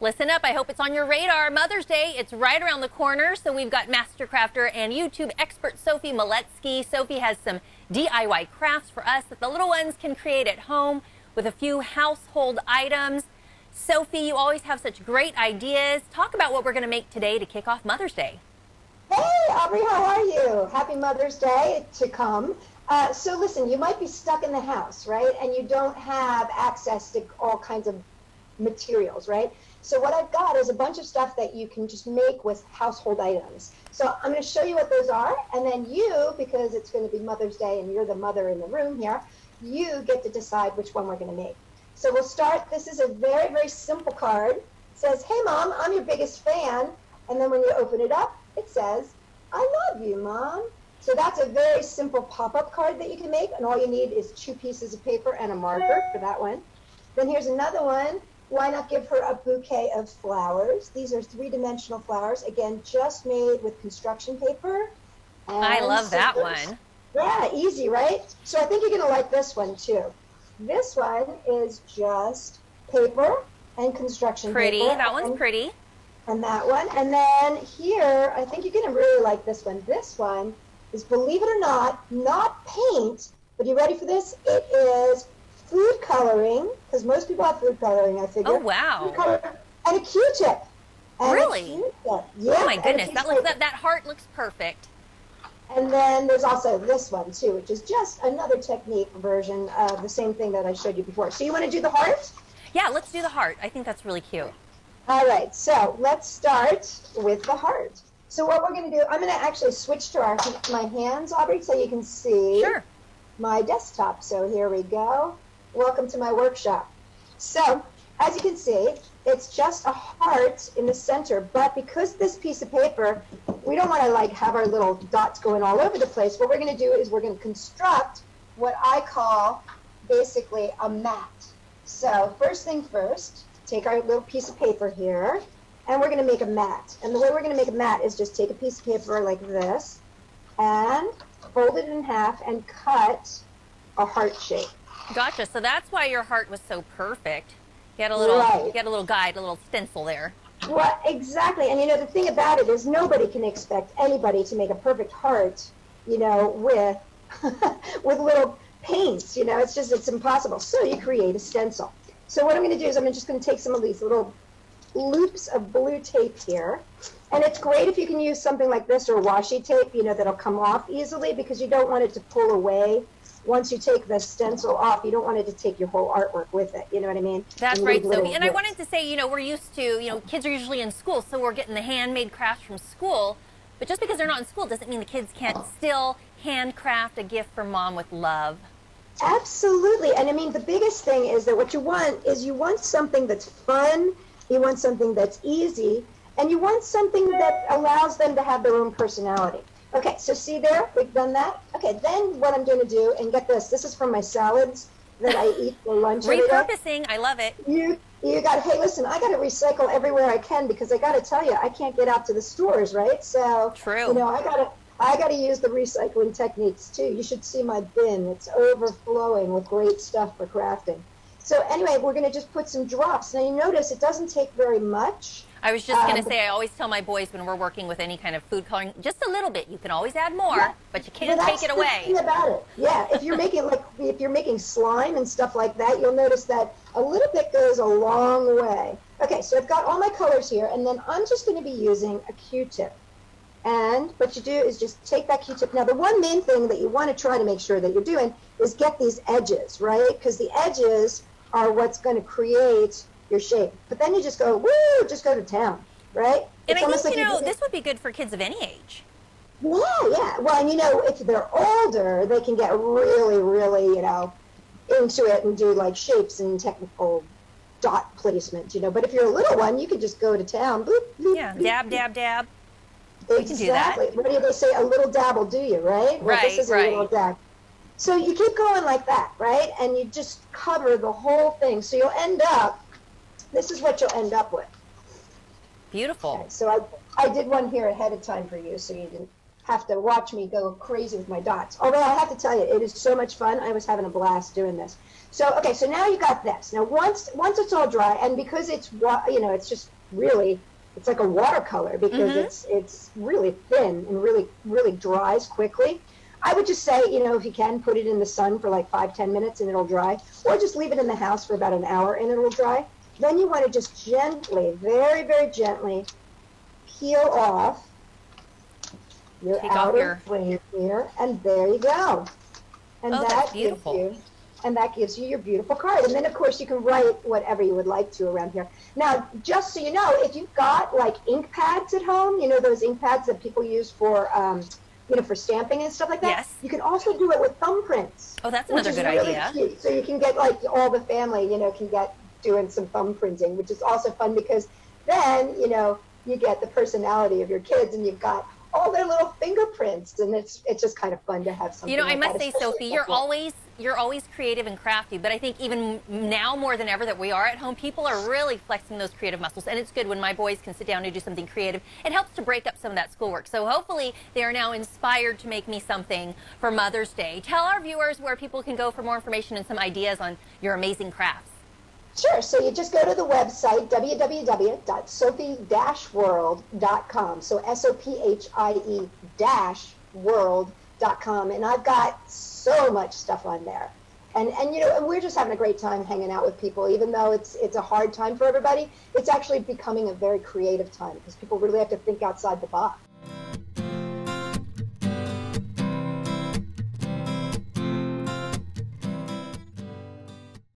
Listen up, I hope it's on your radar. Mother's Day, it's right around the corner, so we've got master crafter and YouTube expert Sophie Maletsky. Sophie has some DIY crafts for us that the little ones can create at home with a few household items. Sophie, you always have such great ideas. Talk about what we're going to make today to kick off Mother's Day. Hey, Aubrey, how are you? Happy Mother's Day to come. So listen, you might be stuck in the house, right? And you don't have access to all kinds of materials, right? So what I've got is a bunch of stuff that you can just make with household items. So I'm going to show you what those are, and then you, because it's going to be Mother's Day and you're the mother in the room here, you get to decide which one we're going to make. So we'll start. This is a very, very simple card. It says, "Hey Mom, I'm your biggest fan." And then when you open it up, it says, "I love you, Mom." So that's a very simple pop-up card that you can make, and all you need is 2 pieces of paper and a marker for that one. Then here's another one. Why not give her a bouquet of flowers? These are 3-dimensional flowers, again, just made with construction paper. And I love that one. Yeah, easy, right? So I think you're going to like this one, too. This one is just paper and construction paper. Pretty, that one's pretty. And that one. And then here, I think you're going to really like this one. This one is, believe it or not paint, but you ready for this? It is food coloring, because most people have food coloring, I figure. Oh, wow. And a Q-tip. Really? Yeah. Oh, my goodness. That heart looks perfect. And then there's also this one, too, which is just another technique version of the same thing that I showed you before. So you want to do the heart? Yeah, let's do the heart. I think that's really cute. All right. So let's start with the heart. So what we're going to do, I'm going to actually switch to my hands, Aubrey, so you can see my desktop. So here we go. Welcome to my workshop. So, as you can see, it's just a heart in the center, but because this piece of paper, we don't want to have our little dots going all over the place. What we're going to do is we're going to construct what I call basically a mat. So, first thing first, take our little piece of paper here, and we're going to make a mat. And the way we're going to make a mat is just take a piece of paper like this, and fold it in half and cut a heart shape. Gotcha. So that's why your heart was so perfect. You had a little guide, a little stencil there. Well, exactly. And you know, the thing about it is nobody can expect anybody to make a perfect heart, you know, with with little paints. You know, it's impossible. So you create a stencil. So what I'm going to do is I'm just going to take some of these little loops of blue tape here. And it's great if you can use something like this or washi tape, you know, that'll come off easily, because you don't want it to pull away. Once you take the stencil off, you don't want it to take your whole artwork with it. You know what I mean? That's right, Sophie. And I wanted to say, you know, we're used to, you know, kids are usually in school, so we're getting the handmade crafts from school. But just because they're not in school doesn't mean the kids can't still handcraft a gift for Mom with love. Absolutely. And I mean, the biggest thing is that what you want is you want something that's fun, you want something that's easy, and you want something that allows them to have their own personality. Okay, so see there, we've done that. Okay, then what I'm going to do, and get this, this is from my salads that I eat for lunch every day. Repurposing, I love it. You got, hey, listen, I got to recycle everywhere I can, because I got to tell you, I can't get out to the stores, right? So, true. You know, I got to use the recycling techniques too. You should see my bin; it's overflowing with great stuff for crafting. So anyway, we're going to just put some drops. Now you notice it doesn't take very much. I was just going to say, I always tell my boys when we're working with any kind of food coloring, just a little bit. You can always add more, but you can't take it away. That's the thing about it. Yeah, if you're making slime and stuff like that, you'll notice that a little bit goes a long way. Okay, so I've got all my colors here, and then I'm just going to be using a Q-tip. And what you do is just take that Q-tip. Now, the one main thing that you want to try to make sure that you're doing is get these edges, right? Because the edges are what's going to create your shape. But then you just go, woo, just go to town, right? And I think, you know, this would be good for kids of any age. Yeah, yeah. Well, and you know, if they're older, they can get really, really, you know, into it and do like shapes and technical dot placement, you know. But if you're a little one, you can just go to town. Boop, boop, yeah, boop, dab, boop. dab, dab. Exactly. We can do that. What do they say? A little dab will do you, right? Well, this is a little dab. So you keep going like that, right? And you just cover the whole thing. So you'll end up, this is what you'll end up with. Beautiful. Okay, so I did one here ahead of time for you, so you didn't have to watch me go crazy with my dots. Although I have to tell you, it is so much fun. I was having a blast doing this. So, okay, so now you got this. Now, once it's all dry, and because it's, you know, it's just really, it's like a watercolor because it's really thin and really dries quickly. I would just say, you know, if you can, put it in the sun for like 5-10 minutes and it'll dry, or just leave it in the house for about an hour and it'll dry. Then you want to just gently, very, very gently peel off your outer frame here, and there you go. And that's beautiful. That gives you your beautiful card. And then, of course, you can write whatever you would like to around here. Now, just so you know, if you've got like ink pads at home, you know, those ink pads that people use for, you know, for stamping and stuff like that. Yes. You can also do it with thumbprints. Oh, that's another good really idea. Cute. So you can get like all the family, you know, can get doing some thumbprinting, which is also fun because then, you know, you get the personality of your kids and you've got all their little fingerprints, and it's just kind of fun to have something. You know, like I must that, say, Sophie, you're always creative and crafty, but I think even now more than ever that we are at home, people are really flexing those creative muscles, and it's good when my boys can sit down and do something creative. It helps to break up some of that schoolwork. So hopefully they are now inspired to make me something for Mother's Day. Tell our viewers where people can go for more information and some ideas on your amazing crafts. Sure. So you just go to the website, www.sophie-world.com. So SOPHIE-world.com. And I've got so much stuff on there. And you know, and we're just having a great time hanging out with people, even though it's a hard time for everybody. It's actually becoming a very creative time because people really have to think outside the box.